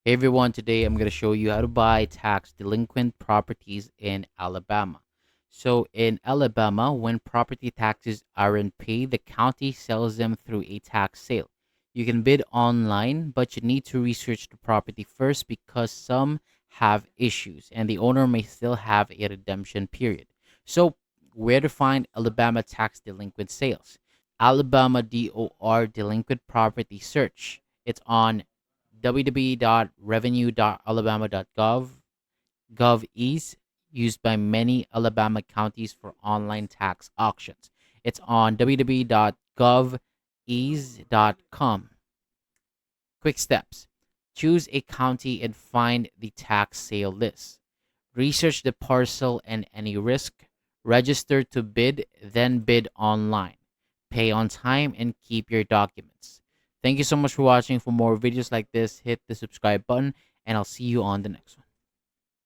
Hey everyone, today I'm going to show you how to buy tax delinquent properties in Alabama. So, in Alabama, when property taxes aren't paid, the county sells them through a tax sale. You can bid online, but you need to research the property first because some have issues and the owner may still have a redemption period. So, where to find Alabama tax delinquent sales? Alabama DOR delinquent property search. It's on www.revenue.alabama.gov. Gov is used by many Alabama counties for online tax auctions. It's on www.govease.com. Quick steps: choose a county and find the tax sale list. Research the parcel and any risk. Register to bid, then bid online. Pay on time and keep your documents. Thank you so much for watching. For more videos like this, hit the subscribe button, and I'll see you on the next one.